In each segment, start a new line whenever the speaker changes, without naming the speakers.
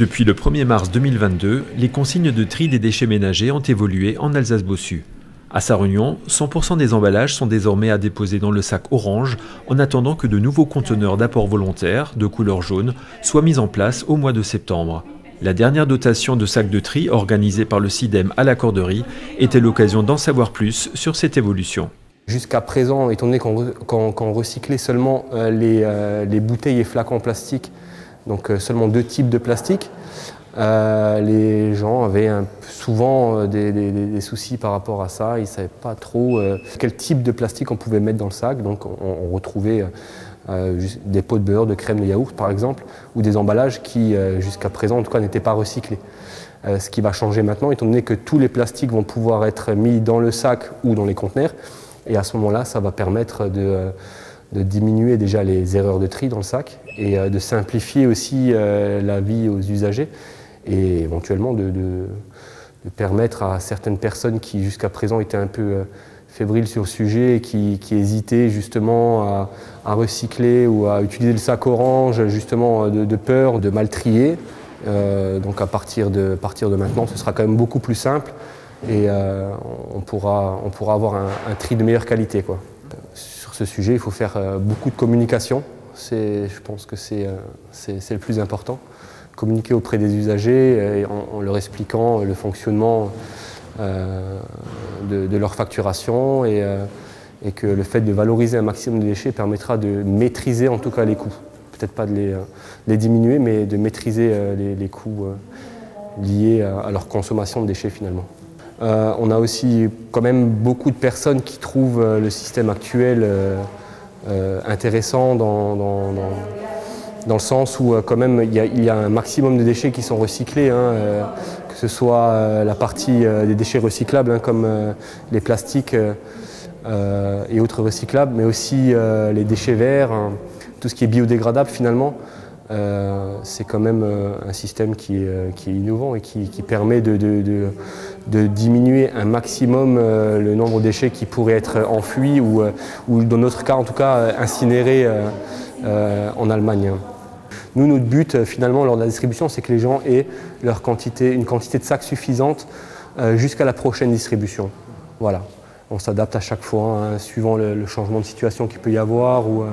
Depuis le 1er mars 2022, les consignes de tri des déchets ménagers ont évolué en Alsace-Bossu. À Sarre-Union, 100% des emballages sont désormais à déposer dans le sac orange en attendant que de nouveaux conteneurs d'apport volontaire de couleur jaune soient mis en place au mois de septembre. La dernière dotation de sacs de tri organisée par le CIDEM à la Corderie était l'occasion d'en savoir plus sur cette évolution.
Jusqu'à présent, étant donné qu'on recyclait seulement les bouteilles et flacons en plastique, donc seulement 2 types de plastique, les gens avaient souvent des soucis par rapport à ça. Ils ne savaient pas trop quel type de plastique on pouvait mettre dans le sac. Donc on retrouvait des pots de beurre, de crème de yaourt par exemple, ou des emballages qui jusqu'à présent en tout cas n'étaient pas recyclés. Ce qui va changer maintenant, étant donné que tous les plastiques vont pouvoir être mis dans le sac ou dans les conteneurs. Et à ce moment-là, ça va permettre de diminuer déjà les erreurs de tri dans le sac et de simplifier aussi la vie aux usagers et éventuellement de permettre à certaines personnes qui jusqu'à présent étaient un peu fébriles sur le sujet et qui hésitaient justement à recycler ou à utiliser le sac orange justement de peur de mal trier. Donc à partir de maintenant, ce sera quand même beaucoup plus simple et on pourra avoir un tri de meilleure qualité, quoi. Sur ce sujet, il faut faire beaucoup de communication. Je pense que c'est le plus important. Communiquer auprès des usagers en leur expliquant le fonctionnement de leur facturation et que le fait de valoriser un maximum de déchets permettra de maîtriser en tout cas les coûts. Peut-être pas de les diminuer, mais de maîtriser les coûts liés à leur consommation de déchets finalement. On a aussi quand même beaucoup de personnes qui trouvent le système actuel intéressant dans le sens où quand même il y a un maximum de déchets qui sont recyclés, que ce soit la partie des déchets recyclables comme les plastiques et autres recyclables, mais aussi les déchets verts, tout ce qui est biodégradable finalement. C'est quand même un système qui est innovant et qui permet de diminuer un maximum le nombre de déchets qui pourraient être enfouis ou dans notre cas en tout cas incinérés en Allemagne. Nous, notre but finalement lors de la distribution, c'est que les gens aient une quantité de sacs suffisante jusqu'à la prochaine distribution. Voilà. On s'adapte à chaque fois suivant le changement de situation qu'il peut y avoir ou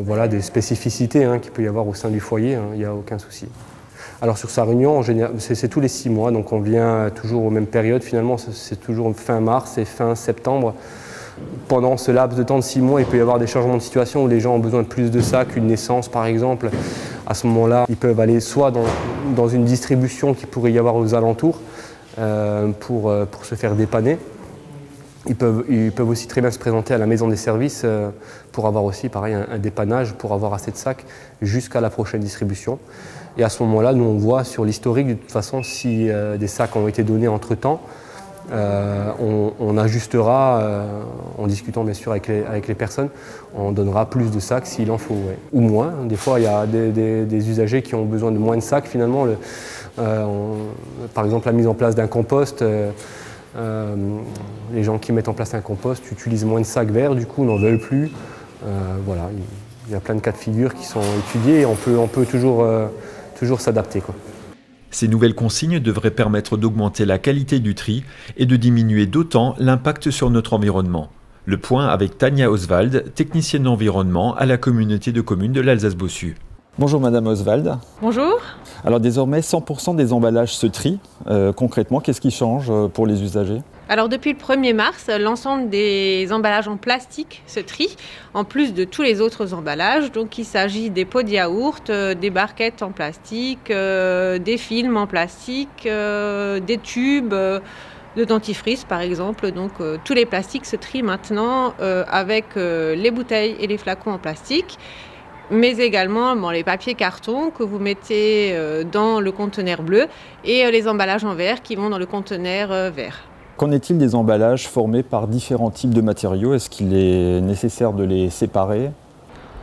voilà, des spécificités qu'il peut y avoir au sein du foyer, il n'y a aucun souci. Alors sur Sarre-Union, c'est tous les 6 mois, donc on vient toujours aux mêmes périodes. Finalement, c'est toujours fin mars et fin septembre. Pendant ce laps de temps de 6 mois, il peut y avoir des changements de situation où les gens ont besoin de plus de sacs, une naissance par exemple. À ce moment-là, ils peuvent aller soit dans une distribution qui pourrait y avoir aux alentours pour se faire dépanner. Ils peuvent aussi très bien se présenter à la maison des services pour avoir aussi pareil, un dépannage, pour avoir assez de sacs jusqu'à la prochaine distribution. Et à ce moment-là, nous on voit sur l'historique de toute façon si des sacs ont été donnés entre-temps. On ajustera, en discutant bien sûr avec les personnes, on donnera plus de sacs s'il en faut, ouais. Ou moins. Des fois il y a des usagers qui ont besoin de moins de sacs finalement. Par exemple la mise en place d'un compost. Les gens qui mettent en place un compost utilisent moins de sacs verts, du coup n'en veulent plus. Voilà, il y a plein de cas de figure qui sont étudiés et on peut toujours s'adapter, quoi.
Ces nouvelles consignes devraient permettre d'augmenter la qualité du tri et de diminuer d'autant l'impact sur notre environnement. Le point avec Tania Oswald, technicienne d'environnement à la communauté de communes de l'Alsace-Bossu.
Bonjour Madame Oswald.
Bonjour.
Alors désormais 100% des emballages se trient. Concrètement, qu'est-ce qui change pour les usagers ?
Alors depuis le 1er mars, l'ensemble des emballages en plastique se trient, en plus de tous les autres emballages. Donc il s'agit des pots de yaourt, des barquettes en plastique, des films en plastique, des tubes de dentifrice par exemple. Donc tous les plastiques se trient maintenant avec les bouteilles et les flacons en plastique. Mais également les papiers cartons que vous mettez dans le conteneur bleu et les emballages en verre qui vont dans le conteneur vert.
Qu'en est-il des emballages formés par différents types de matériaux ? Est-ce qu'il est nécessaire de les séparer ?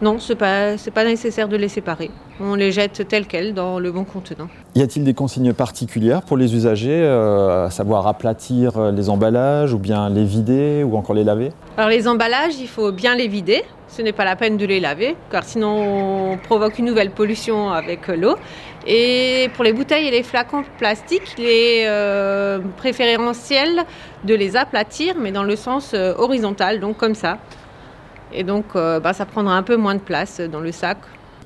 Non, c'est pas nécessaire de les séparer. On les jette tels quels dans le bon contenant.
Y a-t-il des consignes particulières pour les usagers, à savoir aplatir les emballages ou bien les vider ou encore les laver?
Alors les emballages, il faut bien les vider. Ce n'est pas la peine de les laver, car sinon on provoque une nouvelle pollution avec l'eau. Et pour les bouteilles et les flacons plastiques, il est préférentiel de les aplatir, mais dans le sens horizontal, donc comme ça. Et donc ça prendra un peu moins de place dans le sac.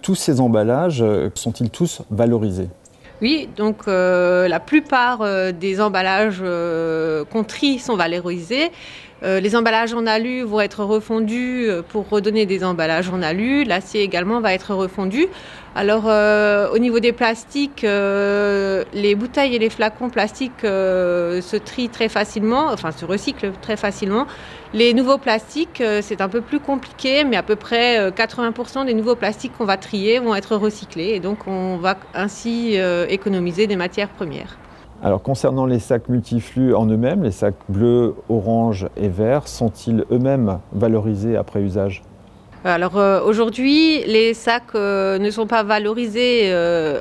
Tous ces emballages sont-ils tous valorisés?
Oui, donc la plupart des emballages qu'on trie sont valorisés. Les emballages en alu vont être refondus pour redonner des emballages en alu. L'acier également va être refondu. Alors au niveau des plastiques, les bouteilles et les flacons plastiques se trient très facilement, enfin se recyclent très facilement. Les nouveaux plastiques, c'est un peu plus compliqué, mais à peu près 80% des nouveaux plastiques qu'on va trier vont être recyclés. Et donc on va ainsi économiser des matières premières.
Alors concernant les sacs multiflux en eux-mêmes, les sacs bleus, orange et verts, sont-ils eux-mêmes valorisés après usage?
Alors aujourd'hui, les sacs ne sont pas valorisés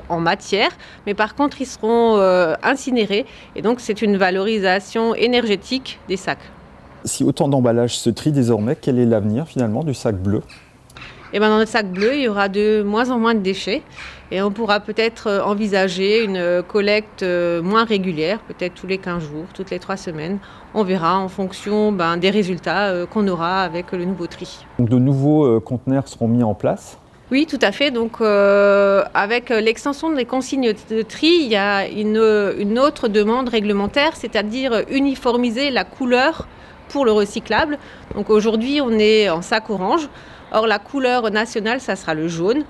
en matière, mais par contre ils seront incinérés. Et donc c'est une valorisation énergétique des sacs.
Si autant d'emballages se trient désormais, quel est l'avenir finalement du sac bleu?
Et dans notre sac bleu, il y aura de moins en moins de déchets et on pourra peut-être envisager une collecte moins régulière, peut-être tous les 15 jours, toutes les 3 semaines. On verra en fonction des résultats qu'on aura avec le nouveau tri.
Donc de nouveaux conteneurs seront mis en place?
Oui, tout à fait. Donc, avec l'extension des consignes de tri, il y a une autre demande réglementaire, c'est-à-dire uniformiser la couleur pour le recyclable. Donc aujourd'hui, on est en sac orange. Or, la couleur nationale, ça sera le jaune.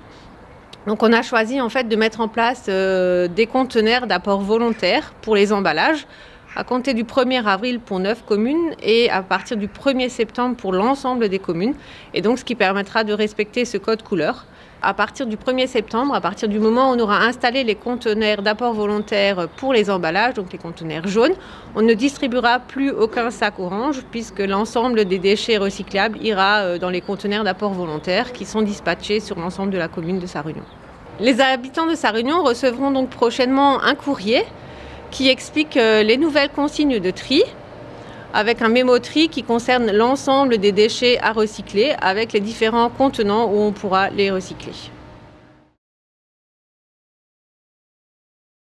Donc, on a choisi en fait de mettre en place des conteneurs d'apport volontaire pour les emballages à compter du 1er avril pour 9 communes et à partir du 1er septembre pour l'ensemble des communes. Et donc, ce qui permettra de respecter ce code couleur. À partir du 1er septembre, à partir du moment où on aura installé les conteneurs d'apport volontaire pour les emballages, donc les conteneurs jaunes, on ne distribuera plus aucun sac orange puisque l'ensemble des déchets recyclables ira dans les conteneurs d'apport volontaire qui sont dispatchés sur l'ensemble de la commune de Sarre-Union. Les habitants de Sarre-Union recevront donc prochainement un courrier qui explique les nouvelles consignes de tri avec un mémo-tri qui concerne l'ensemble des déchets à recycler avec les différents contenants où on pourra les recycler.